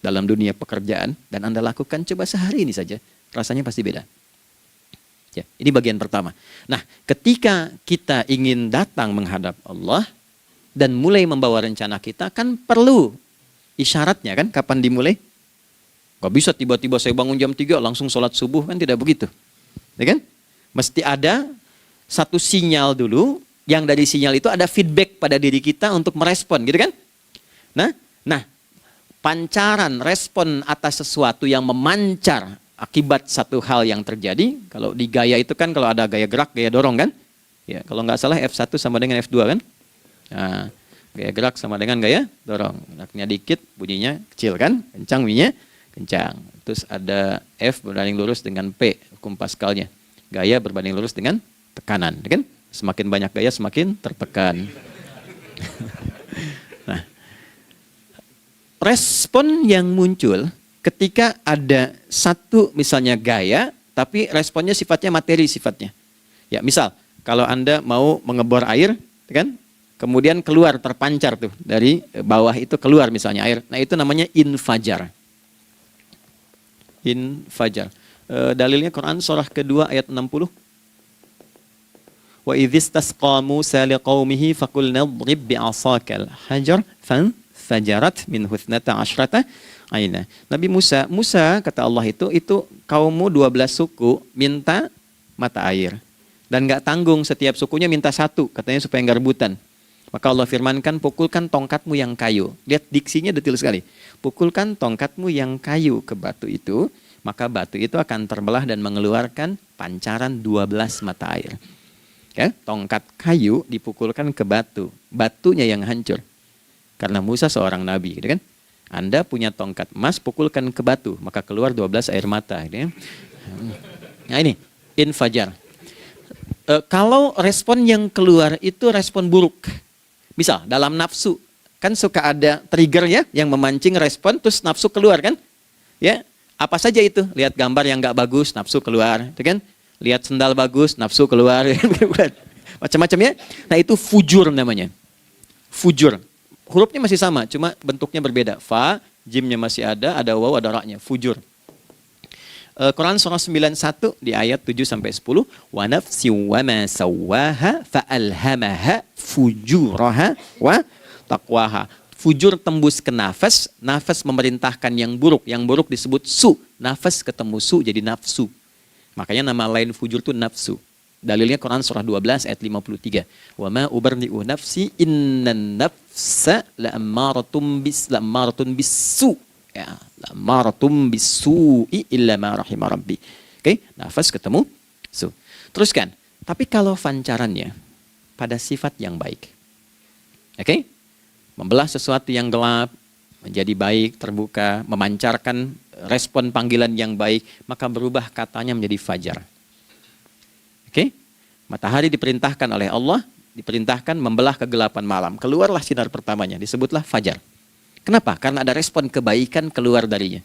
dalam dunia pekerjaan, dan Anda lakukan coba sehari ini saja, rasanya pasti beda. Ya, ini bagian pertama. Nah, ketika kita ingin datang menghadap Allah, dan mulai membawa rencana kita, kan perlu isyaratnya kan, kapan dimulai? Gak bisa tiba-tiba saya bangun jam 3 langsung sholat subuh, kan tidak begitu. Ya kan? Mesti ada satu sinyal dulu, yang dari sinyal itu ada feedback pada diri kita untuk merespon, gitu kan? Nah, pancaran respon atas sesuatu yang memancar akibat satu hal yang terjadi, kalau di gaya itu kan kalau ada gaya gerak, gaya dorong kan? Ya, kalau nggak salah F1 sama dengan F2 kan? Nah, gaya gerak sama dengan gaya dorong. Geraknya dikit, bunyinya kecil kan? Kencang bunyinya. Kencang. Terus ada F berbanding lurus dengan P, hukum Pascalnya. Gaya berbanding lurus dengan tekanan, kan? Semakin banyak gaya semakin tertekan. Nah, respon yang muncul ketika ada satu misalnya gaya, tapi responnya sifatnya materi sifatnya. Ya, misal kalau Anda mau mengebor air, kan? Kemudian keluar terpancar tuh dari bawah itu keluar misalnya air. Nah, itu namanya infajar. Infajar. Dalilnya Quran surah kedua ayat 60. Wa idzistasqa Musa liqaumihi faqulna idrib bi'asakal hajar fanfajarat minhu 12 aina. Nabi Musa kata Allah itu kaummu 12 suku minta mata air. Dan enggak tanggung, setiap sukunya minta satu, katanya supaya enggak rebutan. Maka Allah firmankan, pukulkan tongkatmu yang kayu. Lihat diksinya detil sekali. Pukulkan tongkatmu yang kayu ke batu itu, maka batu itu akan terbelah dan mengeluarkan pancaran 12 mata air. Ya, tongkat kayu dipukulkan ke batu, batunya yang hancur. Karena Musa seorang nabi, gitu kan? Anda punya tongkat emas, pukulkan ke batu, maka keluar 12 air mata. Gitu ya. Nah ini, infajar. Kalau respon yang keluar itu respon buruk. Misal dalam nafsu, kan suka ada trigger ya yang memancing respon terus nafsu keluar kan? Ya, apa saja itu? Lihat gambar yang nggak bagus, nafsu keluar, itu kan? Lihat sendal bagus, nafsu keluar, macam-macam ya. Nah itu fujur namanya. Fujur. Hurufnya masih sama, cuma bentuknya berbeda. Fa, jimnya masih ada waw, ada ra-nya. Fujur. Quran surah 91 di ayat 7 sampai 10. Wa nafsi wa ma sawwaha fa alhamaha fujuraha wa taqwaha. Fujur tembus ke nafas, nafas memerintahkan yang buruk disebut su. Nafas ketemu su jadi nafsu. Makanya nama lain fujur itu nafsu. Dalilnya Quran surah 12 ayat 53. Wa ma ubarni'u nafsi innan nafsa la'ammaratun bisu. Ya, la'ammaratun bisu'i illa ma rahimah rabbi. Oke, nafas ketemu su. Teruskan. Tapi kalau pancarannya pada sifat yang baik. Oke? Membelah sesuatu yang gelap menjadi baik, terbuka, memancarkan respon panggilan yang baik, maka berubah katanya menjadi fajar. Oke? Matahari diperintahkan oleh Allah, diperintahkan membelah kegelapan malam. Keluarlah sinar pertamanya, disebutlah fajar. Kenapa? Karena ada respon kebaikan keluar darinya.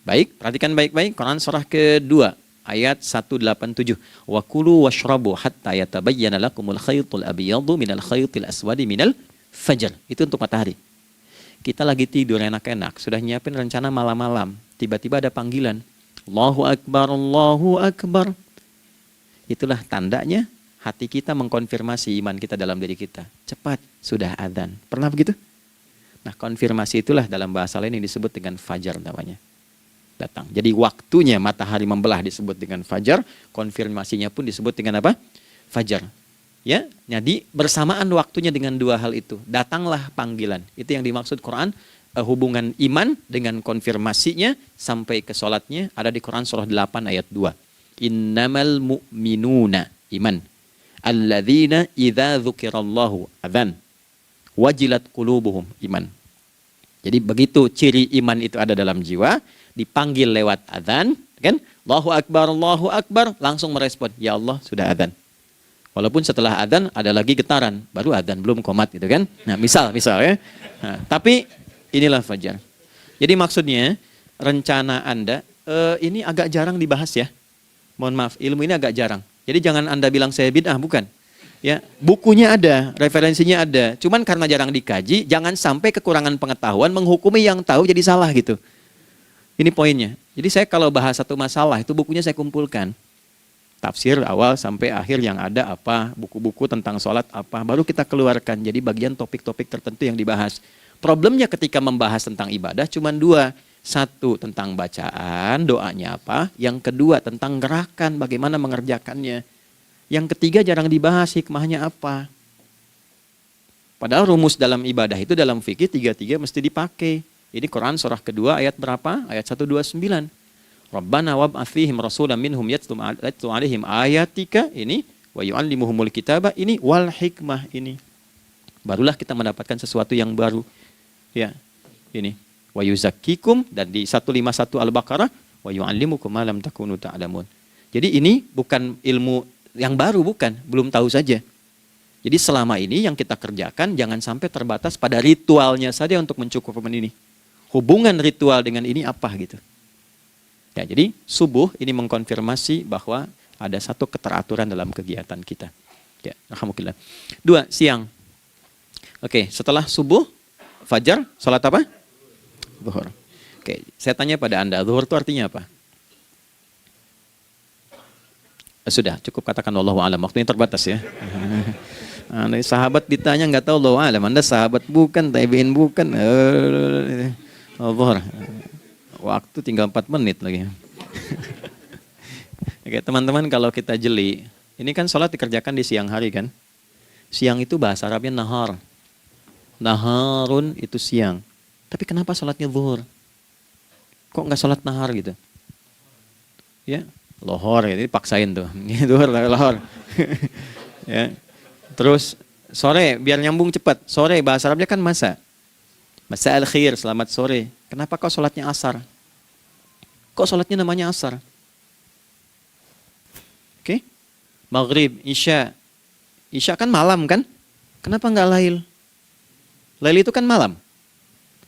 Baik, perhatikan baik-baik. Quran surah kedua, ayat 187. Wa kulu washrabu hatta yatabayyana lakumul khaytul abyadu minal khaytil aswadi minal fajar. Itu untuk matahari. Kita lagi tidur enak-enak, sudah nyiapin rencana malam-malam. Tiba-tiba ada panggilan. Allahu Akbar, Allahu Akbar. Itulah tandanya hati kita mengkonfirmasi iman kita dalam diri kita. Cepat, sudah adzan. Pernah begitu? Nah, konfirmasi itulah dalam bahasa lain yang disebut dengan fajar namanya. Datang. Jadi waktunya matahari membelah disebut dengan fajar, konfirmasinya pun disebut dengan apa? Fajar. Ya, jadi bersamaan waktunya dengan dua hal itu. Datanglah panggilan. Itu yang dimaksud Quran, hubungan iman dengan konfirmasinya sampai ke sholatnya ada di Quran surah 8 ayat 2. Innamal mu'minuna iman. Alladzina idza dzukirallahu adzan. Wajilat qulubuhum iman. Jadi begitu ciri iman itu ada dalam jiwa, dipanggil lewat adzan, kan? Allahu Akbar, langsung merespon, ya Allah sudah adzan. Walaupun setelah adzan ada lagi getaran, baru adzan belum qomat gitu kan. Nah, misal ya. Nah, tapi inilah fajar. Jadi maksudnya rencana Anda ini agak jarang dibahas ya. Mohon maaf, ilmu ini agak jarang. Jadi jangan Anda bilang saya bid'ah, bukan. Ya, bukunya ada, referensinya ada. Cuman karena jarang dikaji, jangan sampai kekurangan pengetahuan menghukumi yang tahu jadi salah gitu. Ini poinnya. Jadi saya kalau bahas satu masalah, itu bukunya saya kumpulkan. Tafsir awal sampai akhir yang ada apa, buku-buku tentang sholat apa, baru kita keluarkan. Jadi bagian topik-topik tertentu yang dibahas. Problemnya ketika membahas tentang ibadah cuma dua. Satu, tentang bacaan, doanya apa. Yang kedua, tentang gerakan, bagaimana mengerjakannya. Yang ketiga jarang dibahas hikmahnya apa. Padahal rumus dalam ibadah itu dalam fikih tiga-tiga mesti dipakai. Ini Quran surah kedua ayat berapa? Ayat 129. Rabbana wab'ats fihim rasulan minhum yatlu 'alaihim ayatika ini wa yu'allimuhumul kitaba ini wal hikmah ini. Barulah kita mendapatkan sesuatu yang baru. Ya. Ini wa yuzakkikum dan di 151 Al-Baqarah wa yu'allimukum ma lam takunu ta'lamun. Jadi ini bukan ilmu yang baru, bukan, belum tahu saja. Jadi selama ini yang kita kerjakan jangan sampai terbatas pada ritualnya saja untuk mencukupkan ini. Hubungan ritual dengan ini apa gitu. Ya, jadi subuh ini mengkonfirmasi bahwa ada satu keteraturan dalam kegiatan kita. Ya, alhamdulillah. 2, siang. Oke, setelah subuh, fajar, salat apa? Zuhur. Oke, saya tanya pada Anda, zuhur itu artinya apa? Sudah, cukup katakan Allahu a'lam. Waktunya terbatas ya. Sahabat ditanya nggak tahu Allahu a'lam. Anda sahabat bukan, tabi'in bukan. Zuhur. Waktu tinggal 4 menit lagi. Oke, teman-teman kalau kita jeli, ini kan sholat dikerjakan di siang hari kan? Siang itu bahasa Arabnya nahar. Naharun itu siang. Tapi kenapa sholatnya zuhur? Kok nggak sholat nahar gitu? Ya, lohor ya, jadi paksain tuh. Zuhur, lohor. Ya. Terus sore, biar nyambung cepat. Sore bahasa Arabnya kan masa. Masa al-khir, selamat sore. Kenapa kau sholatnya asar? Kok sholatnya namanya asar? Oke. Maghrib, isya. Isya kan malam kan? Kenapa nggak lail? Lail itu kan malam.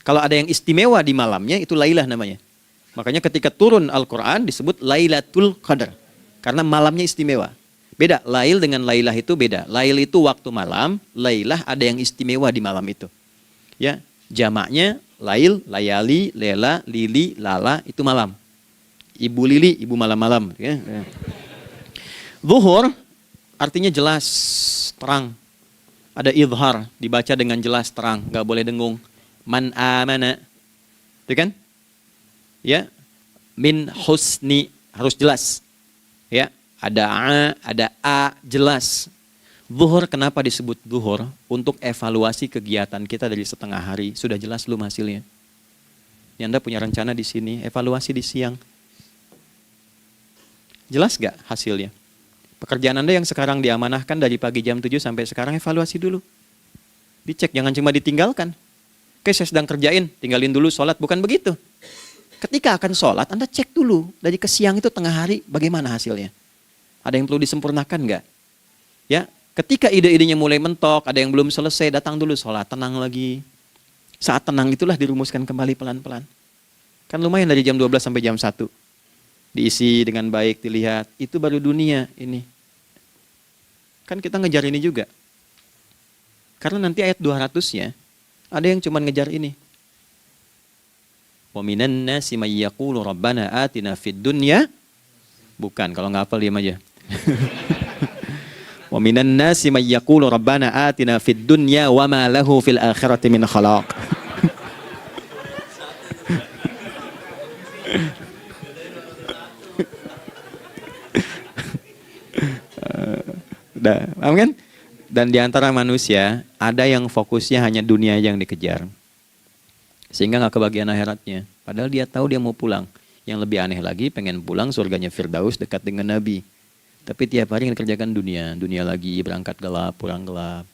Kalau ada yang istimewa di malamnya, itu lailah namanya. Makanya ketika turun Al-Quran disebut Lailatul Qadar. Karena malamnya istimewa. Beda, lail dengan lailah itu beda. Lail itu waktu malam, lailah ada yang istimewa di malam itu. Ya, jamaknya lail, layali, lela, lili, lala, itu malam. Ibu lili, ibu malam-malam. Ya. Zuhur artinya jelas, terang. Ada idhar, dibaca dengan jelas, terang. Gak boleh dengung. Man amana. Itu kan? Ya, min husni, harus jelas. Ya, ada a jelas. Zuhur kenapa disebut zuhur? Untuk evaluasi kegiatan kita dari setengah hari. Sudah jelas belum hasilnya? Ini Anda punya rencana di sini, evaluasi di siang. Jelas gak hasilnya? Pekerjaan Anda yang sekarang diamanahkan dari pagi jam 7 sampai sekarang, evaluasi dulu. Dicek, jangan cuma ditinggalkan. Oke, saya sedang kerjain, tinggalin dulu sholat. Bukan begitu. Ketika akan sholat, Anda cek dulu. Dari ke siang itu tengah hari, bagaimana hasilnya? Ada yang perlu disempurnakan nggak? Ya, ketika ide-idenya mulai mentok, ada yang belum selesai, datang dulu sholat, tenang lagi. Saat tenang itulah dirumuskan kembali pelan-pelan. Kan lumayan dari jam 12 sampai jam 1. Diisi dengan baik, dilihat. Itu baru dunia ini. Kan kita ngejar ini juga. Karena nanti ayat 200-nya, ada yang cuma ngejar ini. Wa minan nasi may yaqulu rabbana atina fid dunya. Bukan, kalau nggak hafal diam aja. Wa minan nasi may yaqulu rabbana atina fid dunya wa ma lahu fil akhirati min khalaq. Paham kan? Dan di antara manusia ada yang fokusnya hanya dunia yang dikejar, sehingga nggak kebagian akhiratnya. Padahal dia tahu dia mau pulang. Yang lebih aneh lagi, pengen pulang surganya Firdaus dekat dengan Nabi. Tapi tiap hari yang dikerjakan dunia, dunia lagi, berangkat gelap, pulang gelap,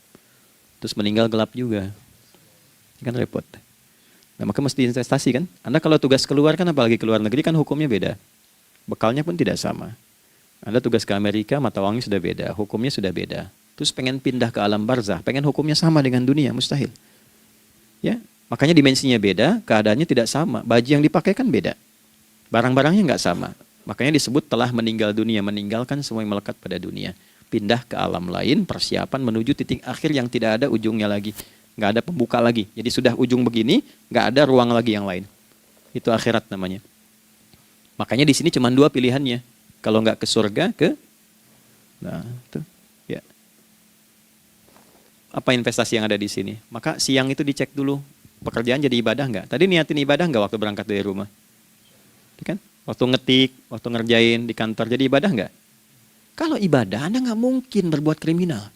terus meninggal gelap juga. Kan repot. Nah, maka mesti investasi kan. Anda kalau tugas keluar kan, apalagi keluar negeri kan hukumnya beda. Bekalnya pun tidak sama. Anda tugas ke Amerika, mata uangnya sudah beda, hukumnya sudah beda. Terus pengen pindah ke alam barzah, pengen hukumnya sama dengan dunia, mustahil. Ya, makanya dimensinya beda, keadaannya tidak sama. Baju yang dipakai kan beda. Barang-barangnya nggak sama. Makanya disebut telah meninggal dunia, meninggalkan semua yang melekat pada dunia. Pindah ke alam lain, persiapan menuju titik akhir yang tidak ada ujungnya lagi. Nggak ada pembuka lagi. Jadi sudah ujung begini, nggak ada ruang lagi yang lain. Itu akhirat namanya. Makanya di sini cuma dua pilihannya. Kalau nggak ke surga, nah, tuh, ya. Apa investasi yang ada di sini? Maka siang itu dicek dulu, pekerjaan jadi ibadah nggak? Tadi niatin ibadah nggak waktu berangkat dari rumah? Kan? Waktu ngetik, waktu ngerjain di kantor, jadi ibadah nggak? Kalau ibadah, Anda nggak mungkin berbuat kriminal.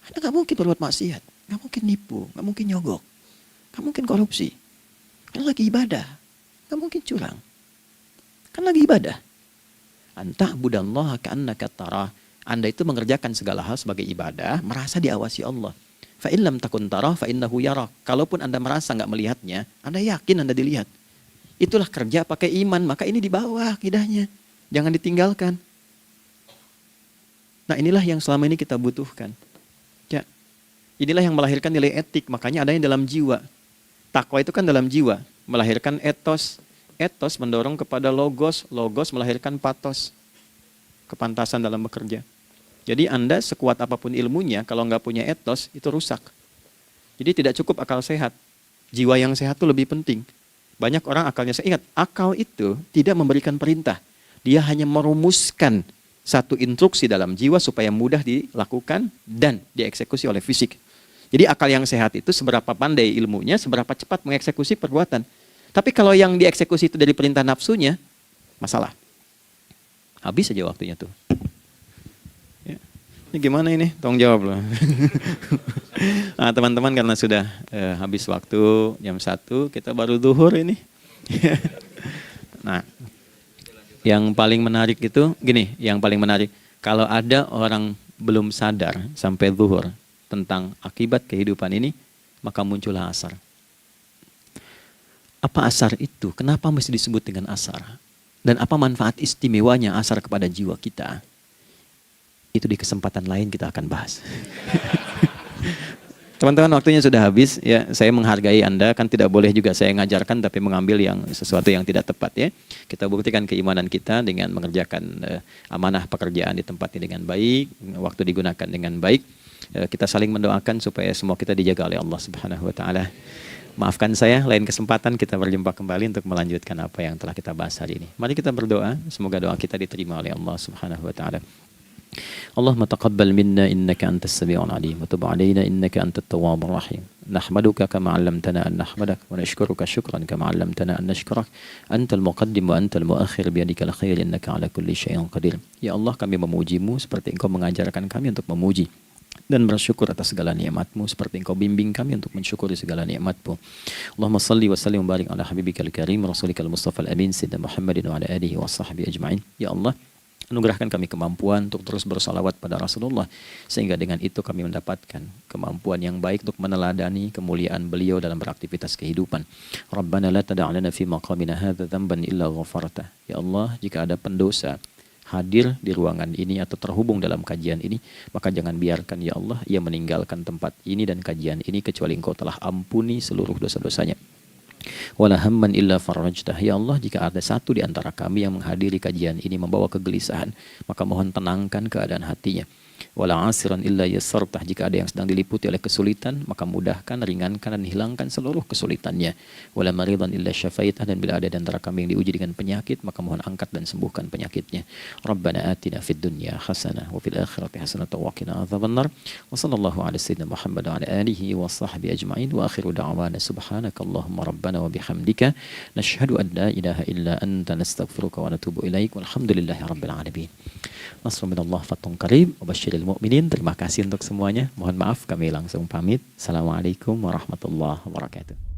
Anda nggak mungkin berbuat maksiat, nggak mungkin nipu, nggak mungkin nyogok, nggak mungkin korupsi. Kan lagi ibadah, nggak mungkin curang. Kan lagi ibadah. Anta budallaha ka'annaka tarah. Anda itu mengerjakan segala hal sebagai ibadah, merasa diawasi Allah. Fa in lam takun tarah fa innahu yarak. Kalaupun Anda merasa nggak melihatnya, Anda yakin Anda dilihat. Itulah kerja pakai iman, maka ini di bawah akidahnya. Jangan ditinggalkan. Nah, inilah yang selama ini kita butuhkan. Ya. Inilah yang melahirkan nilai etik, makanya ada yang dalam jiwa. Takwa itu kan dalam jiwa, melahirkan etos. Etos mendorong kepada logos, logos melahirkan patos. Kepantasan dalam bekerja. Jadi Anda sekuat apapun ilmunya, kalau nggak punya etos, itu rusak. Jadi tidak cukup akal sehat. Jiwa yang sehat itu lebih penting. Banyak orang akalnya, saya ingat, akal itu tidak memberikan perintah. Dia hanya merumuskan satu instruksi dalam jiwa supaya mudah dilakukan dan dieksekusi oleh fisik. Jadi akal yang sehat itu seberapa pandai ilmunya, seberapa cepat mengeksekusi perbuatan. Tapi kalau yang dieksekusi itu dari perintah nafsunya, masalah. Habis saja waktunya tuh. Ya. Ini gimana ini? Tolong jawab loh. Nah, teman-teman karena sudah habis waktu jam 1, kita baru zuhur ini. Nah, yang paling menarik itu gini, yang paling menarik kalau ada orang belum sadar sampai zuhur tentang akibat kehidupan ini, maka muncullah asar. Apa asar itu? Kenapa mesti disebut dengan asar? Dan apa manfaat istimewanya asar kepada jiwa kita? Itu di kesempatan lain kita akan bahas. Teman-teman, waktunya sudah habis. Ya, saya menghargai Anda, kan tidak boleh juga saya ngajarkan tapi mengambil yang sesuatu yang tidak tepat ya. Kita buktikan keimanan kita dengan mengerjakan amanah pekerjaan di tempat ini dengan baik, waktu digunakan dengan baik. Kita saling mendoakan supaya semua kita dijaga oleh Allah Subhanahu wa taala. Maafkan saya, lain kesempatan kita berjumpa kembali untuk melanjutkan apa yang telah kita bahas hari ini. Mari kita berdoa, semoga doa kita diterima oleh Allah Subhanahu wa taala. Allahumma taqabbal minna innaka antas sami'ul alim wa tub 'alaina innaka antat tawwabur rahim. Nahmaduka kama 'allamtana an nahmadak wa nashkuruka syukran kama 'allamtana an nashkurak. Antal muqaddim wa antal muakhir biyadikal khair innaka 'ala kulli syai'in qadir. Ya Allah, kami memuji-Mu seperti Engkau mengajarkan kami untuk memuji dan bersyukur atas segala nikmat-Mu seperti Engkau bimbing kami untuk mensyukuri segala nikmat-Mu. Allahumma salli wa sallim wa barik ala habibikal karim rasulikal mustafa al-amin sayyidina Muhammadin wa ala alihi wa sahbihi ajma'in. Ya Allah, anugerahkan kami kemampuan untuk terus bersalawat pada Rasulullah, sehingga dengan itu kami mendapatkan kemampuan yang baik untuk meneladani kemuliaan beliau dalam beraktivitas kehidupan. Rabbana la tada' lana fi maqamina hadza dhanban illa ghafartah. Ya Allah, jika ada pendosa hadir di ruangan ini atau terhubung dalam kajian ini, maka jangan biarkan ya Allah ia meninggalkan tempat ini dan kajian ini kecuali Engkau telah ampuni seluruh dosa-dosanya. Wala hamman illa farajtah. Ya Allah, jika ada satu di antara kami yang menghadiri kajian ini membawa kegelisahan, maka mohon tenangkan keadaan hatinya. Wala 'asiran illa yassartah. Jika ada yang sedang diliputi oleh kesulitan, maka mudahkan, ringankan dan hilangkan seluruh kesulitannya. Wala maridan illa syafaitah. Dan bila ada di antara kami yang diuji dengan penyakit, maka mohon angkat dan sembuhkan penyakitnya. Rabbana atina fid dunya hasanah wa fil akhirati hasanah wa qina adzabannar. Wa sallallahu ala sayyidina Muhammad wa ala alihi wa sahbihi ajma'in. Wa akhiru da'wana subhanakallahumma rabbana wa bihamdika nashhadu an la ilaha illa anta nastaghfiruka wa natubu ilaik. Walhamdulillahi rabbil alamin. Nasrun minallah fathun qarib wa basyiril mu'minin. Terima kasih untuk semuanya. Mohon maaf kami langsung pamit. Assalamualaikum warahmatullahi wabarakatuh.